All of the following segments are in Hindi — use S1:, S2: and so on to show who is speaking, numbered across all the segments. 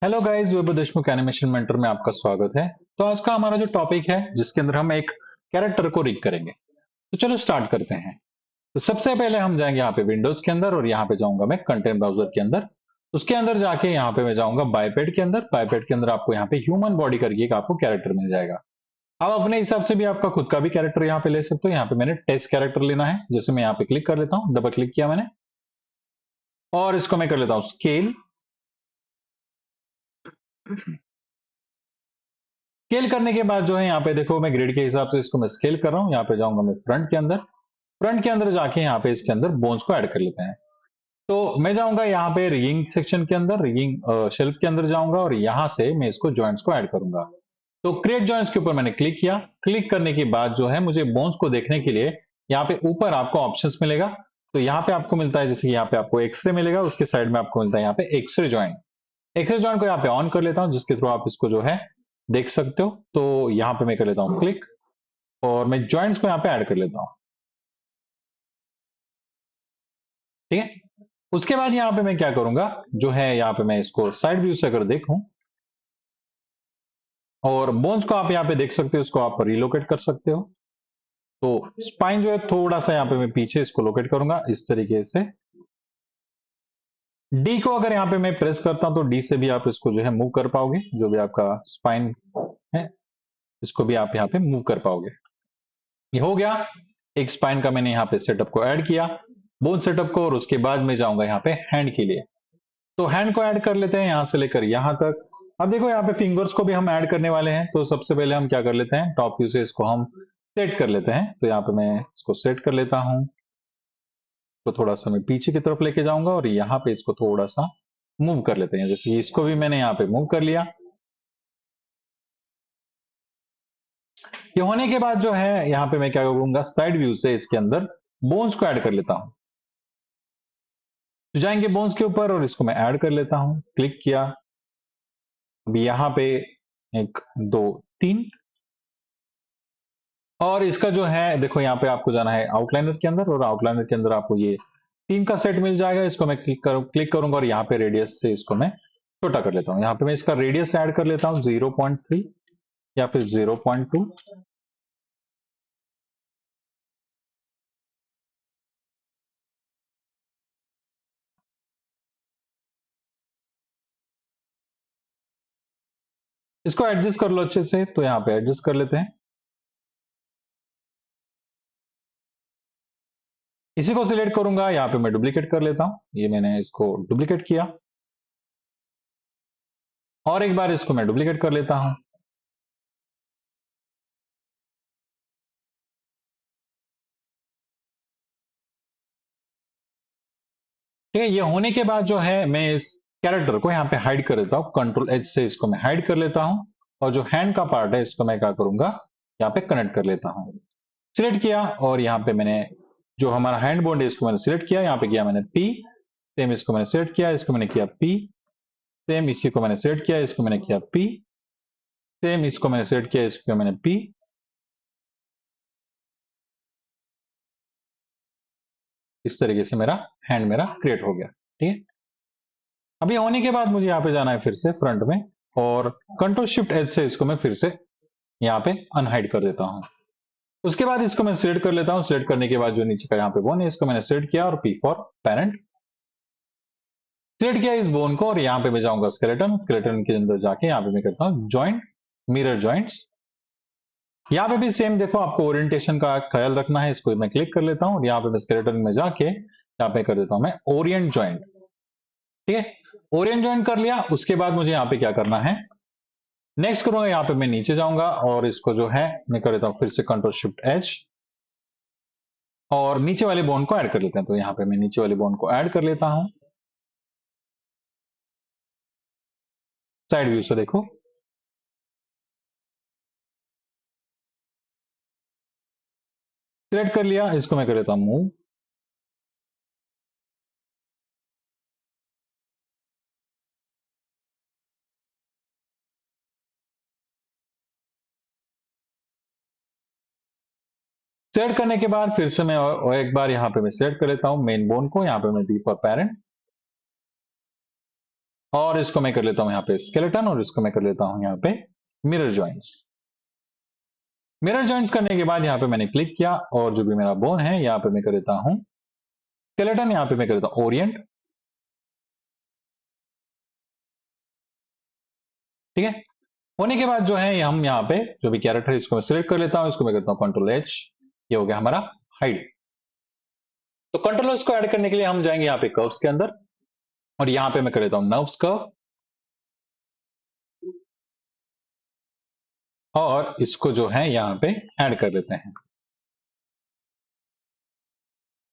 S1: हेलो गाइस, वैभव देशमुख एनिमेशन मेंटर में आपका स्वागत है। तो आज का हमारा जो टॉपिक है जिसके अंदर हम एक कैरेक्टर को रीड करेंगे। तो चलो स्टार्ट करते हैं। तो सबसे पहले हम जाएंगे यहाँ पे विंडोज के अंदर और यहाँ पे जाऊंगा मैं कंटेंट ब्राउजर के अंदर। उसके अंदर जाके यहाँ पे मैं जाऊंगा बायपेड के अंदर। बायपेड के अंदर आपको यहाँ पे ह्यूमन बॉडी करके एक आपको कैरेक्टर मिल जाएगा। आप अपने हिसाब से भी आपका खुद का भी कैरेक्टर यहाँ पे ले सकते हो। यहाँ पे मैंने टेस्ट कैरेक्टर लेना है, जैसे मैं यहाँ पे क्लिक कर लेता हूँ, डबल क्लिक किया मैंने और इसको मैं कर लेता हूँ स्केल। स्केल करने के बाद जो है यहाँ पे देखो मैं ग्रिड के हिसाब से इसको मैं स्केल कर रहा हूँ। यहाँ पे जाऊंगा मैं फ्रंट के अंदर। फ्रंट के अंदर जाके यहाँ पे इसके अंदर बोन्स को ऐड कर लेते हैं। तो मैं जाऊंगा यहाँ पे रिगिंग सेक्शन के अंदर, रिगिंग शेल्फ के अंदर जाऊंगा और यहाँ से मैं इसको जॉइंट्स को ऐड करूंगा। तो क्रिएट जॉइंट्स के ऊपर मैंने क्लिक किया। क्लिक करने के बाद जो है मुझे बोन्स को देखने के लिए यहाँ पे ऊपर आपको ऑप्शंस मिलेगा। तो यहाँ पे आपको मिलता है, जैसे यहाँ पे आपको एक्सरे मिलेगा, उसके साइड में आपको मिलता है यहाँ पे एक्सरे जॉइंट। एक्सेस जॉइंट को यहाँ पे ऑन कर लेता हूँ, जिसके थ्रू आप इसको जो है देख सकते हो। तो यहाँ पे मैं कर लेता हूँ क्लिक और मैं जॉइंट्स को यहाँ पे ऐड कर लेता हूँ। ठीक है। उसके बाद यहाँ पे मैं क्या करूंगा, जो है यहाँ पे मैं इसको साइड व्यू से अगर देखूं और बोन्स को आप यहाँ पे देख सकते हो, इसको आप रिलोकेट कर सकते हो। तो स्पाइन जो है थोड़ा सा यहाँ पे मैं पीछे इसको लोकेट करूंगा इस तरीके से। डी को अगर यहाँ पे मैं प्रेस करता हूं तो डी से भी आप इसको जो है मूव कर पाओगे, जो भी आपका स्पाइन है इसको भी आप यहाँ पे मूव कर पाओगे। ये हो गया। एक स्पाइन का मैंने यहाँ पे सेटअप को ऐड किया, बोन सेटअप को, और उसके बाद मैं जाऊंगा यहाँ पे हैंड के लिए। तो हैंड को ऐड कर लेते हैं यहाँ से लेकर यहाँ तक। अब देखो यहाँ पे फिंगर्स को भी हम ऐड करने वाले हैं। तो सबसे पहले हम क्या कर लेते हैं, टॉप व्यू से इसको हम सेट कर लेते हैं। तो यहाँ पे मैं इसको सेट कर लेता हूँ। तो थोड़ा सा मैं पीछे की तरफ लेके जाऊंगा और यहाँ पे इसको थोड़ा सा मूव कर लेते हैं, जैसे इसको भी मैंने यहाँ पे मूव कर लिया। ये होने के बाद जो है यहाँ पे मैं क्या करूंगा, साइड व्यू से इसके अंदर बोन्स को ऐड कर लेता हूँ। तो जाएंगे बोन्स के ऊपर और इसको मैं ऐड कर लेता हूँ, क्लिक किया। अभी यहाँ पे एक दो तीन, और इसका जो है देखो यहाँ पे आपको जाना है आउटलाइनर के अंदर और आउटलाइनर के अंदर आपको ये तीन का सेट मिल जाएगा। इसको मैं क्लिक करूंगा और यहाँ पे रेडियस से इसको मैं छोटा कर लेता हूँ। यहाँ पे मैं इसका रेडियस ऐड कर लेता हूँ 0.3 या फिर 0.2। इसको एडजस्ट कर लो अच्छे से, तो यहाँ पे एडजस्ट कर लेते हैं। इसी को सिलेक्ट करूंगा, यहाँ पे मैं डुप्लीकेट कर लेता हूँ। ये मैंने इसको डुप्लीकेट किया और एक बार इसको मैं डुप्लीकेट कर लेता हूँ। ठीक है। ये होने के बाद जो है मैं इस कैरेक्टर को यहाँ पे हाइड कर देता हूँ, कंट्रोल एच से इसको मैं हाइड कर लेता हूँ। और जो हैंड का पार्ट है इसको मैं क्या करूंगा, यहाँ पे कनेक्ट कर लेता हूँ। सिलेक्ट किया और यहाँ पे मैंने जो हमारा हैंड बॉन्ड है इसको मैंने सिलेक्ट किया, यहाँ पे किया मैंने पी। सेम इसको मैंने सिलेक्ट किया, इसको मैंने किया पी। सेम इसी को मैंने सिलेक्ट किया, इसको मैंने किया पी। सेम इसको मैंने सिलेक्ट किया, इसको मैंने पी। इस तरीके से मेरा हैंड मेरा क्रिएट हो गया। ठीक है। अभी होने के बाद मुझे यहाँ पे जाना है फिर से फ्रंट में और कंट्रोल शिफ्ट एच से इसको मैं फिर से यहाँ पे अनहाइड कर देता हूँ। उसके बाद इसको मैं सिलेक्ट कर लेता हूँ। सिलेक्ट करने के बाद जो नीचे का यहाँ पे बोन है इसको मैंने सिलेक्ट किया और पी फॉर पेरेंट सिलेक्ट किया इस बोन को, और यहाँ पे मैं जाऊंगा स्केलेटन। स्केलेटन के अंदर जाके यहाँ पे मैं करता हूँ ज्वाइंट, मिरर ज्वाइंट्स। यहाँ पे भी सेम देखो, आपको ओरिएंटेशन का ख्याल रखना है। इसको मैं क्लिक कर लेता हूँ और यहाँ पे मैं स्केलेटन में जाके यहाँ पे कर देता हूँ मैं ओरिएंट ज्वाइंट। ठीक है। ओरिएंट ज्वाइंट कर लिया। उसके बाद मुझे यहाँ पे क्या करना है, नेक्स्ट करूंगा, यहाँ पे मैं नीचे जाऊंगा और इसको जो है मैं कर देता हूँ फिर से कंट्रोल शिफ्ट एच और नीचे वाले बोन को ऐड कर लेते हैं। तो यहाँ पे मैं नीचे वाले बोन को ऐड कर लेता हूँ। साइड व्यू से देखो, सिलेक्ट कर लिया, इसको मैं कर लेता हूँ मूव। सिलेक्ट करने के बाद फिर से मैं और एक बार यहाँ पे मैं सिलेक्ट कर लेता हूँ मेन बोन को, यहाँ पे मैं बी फॉर पेरेंट। और इसको मैं कर लेता हूं यहाँ पे स्केलेटन, और इसको मैं कर लेता हूं यहाँ पे मिरर जॉइंट्स। मिरर जॉइंट्स करने के बाद यहाँ पे मैंने क्लिक किया, और जो भी मेरा बोन है यहाँ पे मैं कर देता हूं स्केलेटन, यहाँ पे मैं कर देता हूं ओरिएंट। ठीक है, होने के बाद जो है हम यहाँ पे जो भी कैरेक्टर है इसको मैं सिलेक्ट कर लेता हूं, इसको मैं करता हूं कंट्रोल एच। ये हो गया हमारा हाइड। तो कंट्रोलर्स को ऐड करने के लिए हम जाएंगे यहाँ पे कर्व्स के अंदर, और यहाँ पे मैं कर लेता हूँ नर्व्स कर्व, और इसको जो है यहाँ पे ऐड कर लेते हैं।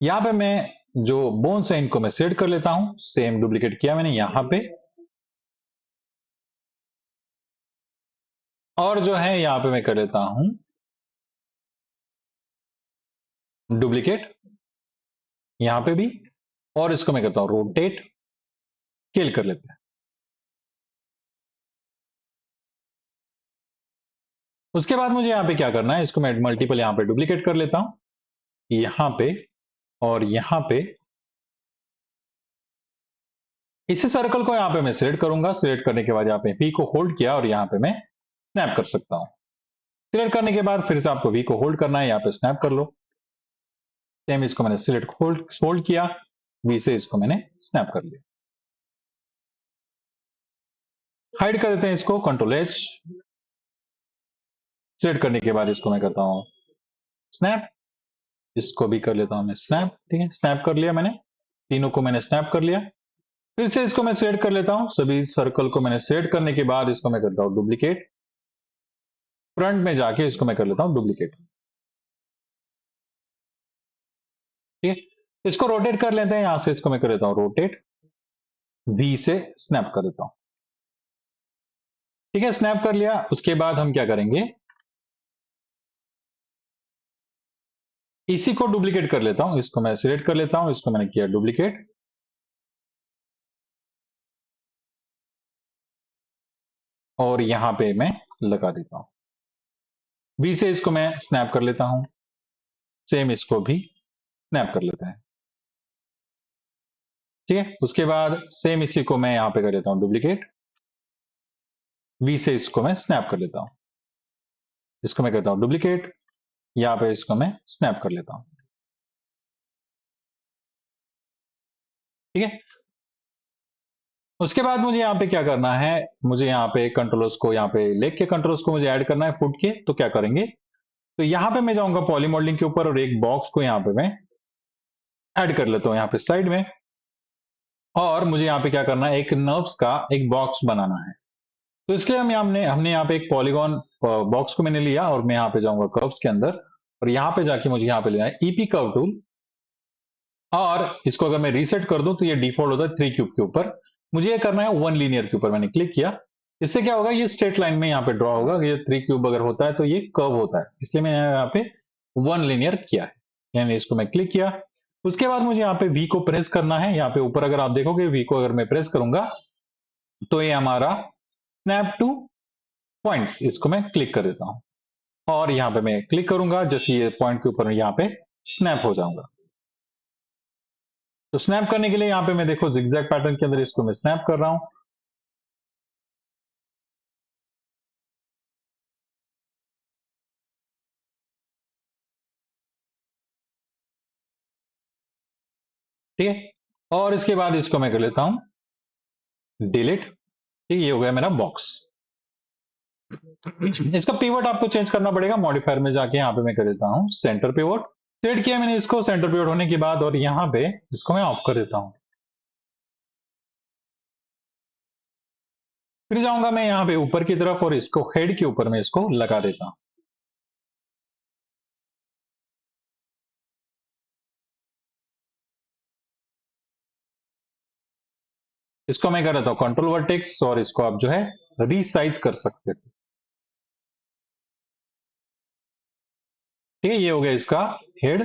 S1: यहाँ पे मैं जो बोन्स है इनको मैं सेट कर लेता हूं, सेम डुप्लीकेट किया मैंने यहाँ पे, और जो है यहाँ पे मैं कर लेता हूं डुप्लीकेट यहाँ पे भी, और इसको मैं करता हूं रोटेट, स्केल कर लेते हैं। उसके बाद मुझे यहाँ पे क्या करना है, इसको मैं मल्टीपल यहाँ पे डुप्लीकेट कर लेता हूं, यहाँ पे और यहाँ पे। इसी सर्कल को यहाँ पे मैं सिलेक्ट करूंगा, सिलेक्ट करने के बाद यहाँ पे वी को होल्ड किया और यहाँ पे मैं स्नैप कर सकता हूँ। सिलेक्ट करने के बाद फिर से आपको वी को होल्ड करना है, यहाँ पे स्नैप कर लो। सेम इसको मैंने सिलेक्ट होल्ड होल्ड किया, वी से इसको मैंने स्नैप कर लिया। हाइड कर देते हैं इसको, कंट्रोल एच। सिलेक्ट करने के बाद इसको मैं करता हूँ स्नैप, इसको भी कर लेता हूँ मैं स्नैप। ठीक है, स्नैप कर लिया मैंने, तीनों को मैंने स्नैप कर लिया। फिर से इसको मैं सिलेक्ट कर लेता हूँ, सभी सर्कल को मैंने सिलेक्ट करने के बाद इसको मैं करता हूँ डुप्लीकेट, फ्रंट में जाके इसको मैं कर लेता हूँ डुप्लीकेट। ठीक है, इसको रोटेट कर लेते हैं, यहां से इसको मैं कर लेता हूँ रोटेट, वी से स्नैप कर देता हूँ। ठीक है, स्नैप कर लिया। उसके बाद हम क्या करेंगे, इसी को डुप्लीकेट कर लेता हूं, इसको मैं सिलेक्ट कर लेता हूं, इसको मैंने किया डुप्लीकेट, और यहां पे मैं लगा देता हूं। बी से इसको मैं स्नैप कर लेता हूं, सेम इसको भी स्नैप कर लेते हैं। ठीक है, उसके बाद सेम इसी को मैं यहां पे कर लेता हूं डुप्लीकेट, वी से इसको मैं स्नैप कर लेता हूं, इसको मैं करता हूं डुप्लीकेट, यहां पे इसको मैं स्नैप कर लेता हूं। ठीक है, उसके बाद मुझे यहाँ पे क्या करना है, मुझे यहाँ पे कंट्रोलर्स को, यहाँ पे लेग के कंट्रोलर्स को मुझे ऐड करना है फुट के। तो क्या करेंगे, तो यहाँ पे मैं जाऊंगा पॉली मॉडलिंग के ऊपर, और एक बॉक्स को यहाँ पे मैं ऐड कर लेता हूँ यहाँ पे साइड में, और मुझे यहाँ पे क्या करना है, एक नर्व्स का एक बॉक्स बनाना है। तो इसलिए हमने हमने यहाँ पे एक पॉलीगॉन बॉक्स को मैंने लिया, और मैं यहाँ पे जाऊंगा कर्व्स के अंदर, और यहाँ पे जाके मुझे यहाँ पे लेना है ईपी कर्व टूल, और इसको अगर मैं रीसेट कर दूं तो ये डिफॉल्ट होता है 3 क्यूब के ऊपर। मुझे ये करना है 1 लीनियर के ऊपर, मैंने क्लिक किया। इससे क्या होगा, ये स्ट्रेट लाइन में यहाँ पे ड्रॉ होगा। ये 3 क्यूब अगर होता है तो ये कर्व होता है, इसलिए मैंने यहाँ पे 1 लीनियर किया है, यानी इसको मैं क्लिक किया। उसके बाद मुझे यहाँ पे वी को प्रेस करना है, यहाँ पे ऊपर अगर आप देखोगे वी को अगर मैं प्रेस करूंगा तो ये हमारा स्नैप टू पॉइंट्स, इसको मैं क्लिक कर देता हूँ, और यहाँ पे मैं क्लिक करूंगा, जैसे ये पॉइंट के ऊपर यहाँ पे स्नैप हो जाऊंगा। तो स्नैप करने के लिए यहाँ पे मैं देखो जिगजैग पैटर्न के अंदर इसको मैं स्नैप कर रहा हूं। ठीक है, और इसके बाद इसको मैं कर लेता हूं डिलीट। ठीक, ये हो गया मेरा बॉक्स। इसका पिवट आपको चेंज करना पड़ेगा, मॉडिफायर में जाके यहाँ पे मैं कर देता हूँ सेंटर पिवट। सेट किया मैंने इसको सेंटर पिवट होने के बाद, और यहाँ पे इसको मैं ऑफ कर देता हूँ। फिर जाऊंगा मैं यहाँ पे ऊपर की तरफ, और इसको हेड के ऊपर मैं इसको लगा देता हूँ। इसको मैं कर देता हूँ कंट्रोल वर्टेक्स, और इसको आप जो है रीसाइज कर सकते हो। ठीक है, ये हो गया इसका हेड।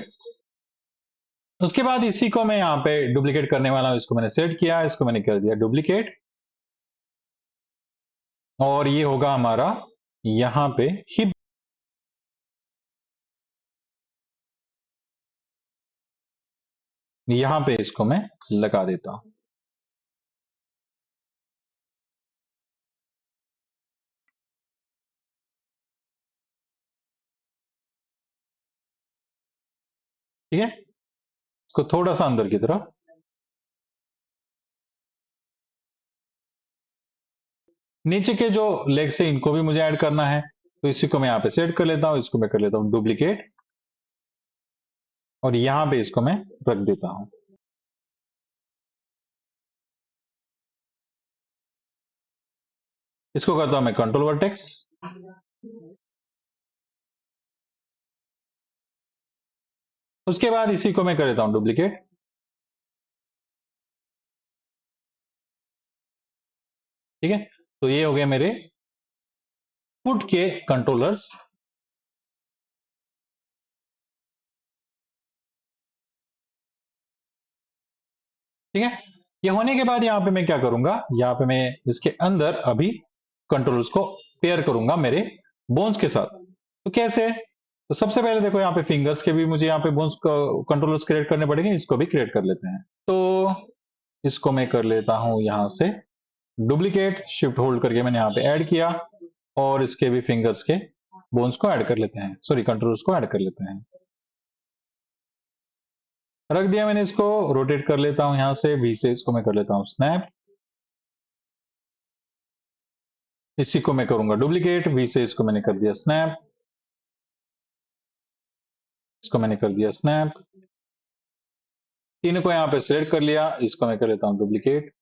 S1: उसके बाद इसी को मैं यहाँ पे डुप्लीकेट करने वाला हूँ, इसको मैंने सेट किया, इसको मैंने कर दिया डुप्लीकेट, और ये होगा हमारा यहाँ पे हिप। यहाँ पे इसको मैं लगा देता हूँ। ठीक है, इसको थोड़ा सा अंदर की तरफ। नीचे के जो लेग्स है इनको भी मुझे ऐड करना है, तो इसी को मैं यहाँ पे सेट कर लेता हूँ, इसको मैं कर लेता हूँ डुप्लीकेट, और यहाँ पे इसको मैं रख देता हूँ। इसको करता हूँ मैं कंट्रोल वर्टेक्स, उसके बाद इसी को मैं कर लेता हूँ डुप्लीकेट। ठीक है, तो ये हो गए मेरे फुट के कंट्रोलर्स। ठीक है, ये होने के बाद यहाँ पे मैं क्या करूंगा, यहाँ पे मैं इसके अंदर अभी कंट्रोलर्स को पेयर करूंगा मेरे बोन्स के साथ। तो कैसे, तो सबसे पहले देखो यहाँ पे फिंगर्स के भी मुझे यहाँ पे बोन्स कंट्रोलर्स क्रिएट करने पड़ेंगे, इसको भी क्रिएट कर लेते हैं। तो इसको मैं कर लेता हूं यहाँ से डुप्लीकेट, शिफ्ट होल्ड करके मैंने यहाँ पे ऐड किया, और इसके भी फिंगर्स के बोन्स को ऐड कर लेते हैं, सॉरी कंट्रोलर्स को ऐड कर लेते हैं। रख दिया मैंने, इसको रोटेट कर लेता हूं यहाँ से वी से, इसको मैं कर लेता हूं स्नैप। इसी को मैं करूंगा डुप्लीकेट, वी से इसको मैंने कर दिया स्नैप, इसको मैंने कर दिया स्नैप। तीनों को यहाँ पे सिलेक्ट कर लिया, इसको मैं कर लेता हूँ डुप्लीकेट।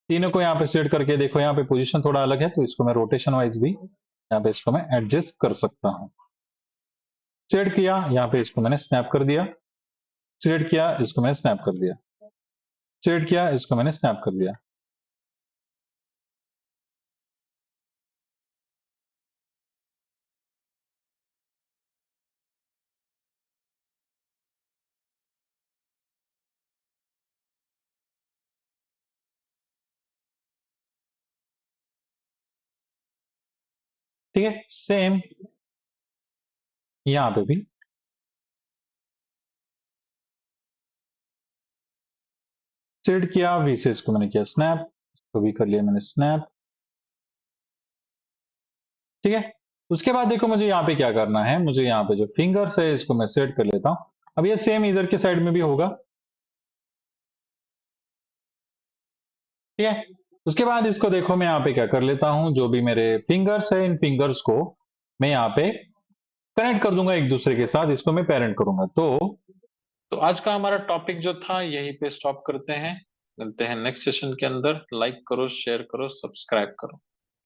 S1: तीनों को यहाँ पे सिलेक्ट करके देखो यहाँ पे पोजीशन थोड़ा अलग है, तो इसको मैं रोटेशन वाइज भी यहाँ पे इसको मैं एडजस्ट कर सकता हूँ। सिलेक्ट किया, यहाँ पे इसको मैंने स्नैप कर दिया, सिलेक्ट किया, इसको मैंने स्नैप कर दिया, सिलेक्ट किया, इसको मैंने स्नैप कर दिया। ठीक है, सेम यहाँ पे भी सिलेक्ट किया, वी से इसको मैंने किया स्नैप, इसको भी कर लिया मैंने स्नैप। ठीक है, उसके बाद देखो मुझे यहाँ पे क्या करना है, मुझे यहाँ पे जो फिंगर्स है इसको मैं सेट कर लेता हूँ। अब ये सेम इधर के साइड में भी होगा। ठीक है, उसके बाद इसको देखो मैं यहाँ पे क्या कर लेता हूँ, जो भी मेरे फिंगर्स है इन फिंगर्स को मैं यहाँ पे कनेक्ट कर दूंगा एक दूसरे के साथ, इसको मैं पेरेंट करूंगा। तो आज का हमारा टॉपिक जो था यहीं पे स्टॉप करते हैं, मिलते हैं नेक्स्ट सेशन के अंदर। लाइक करो, शेयर करो, सब्सक्राइब करो।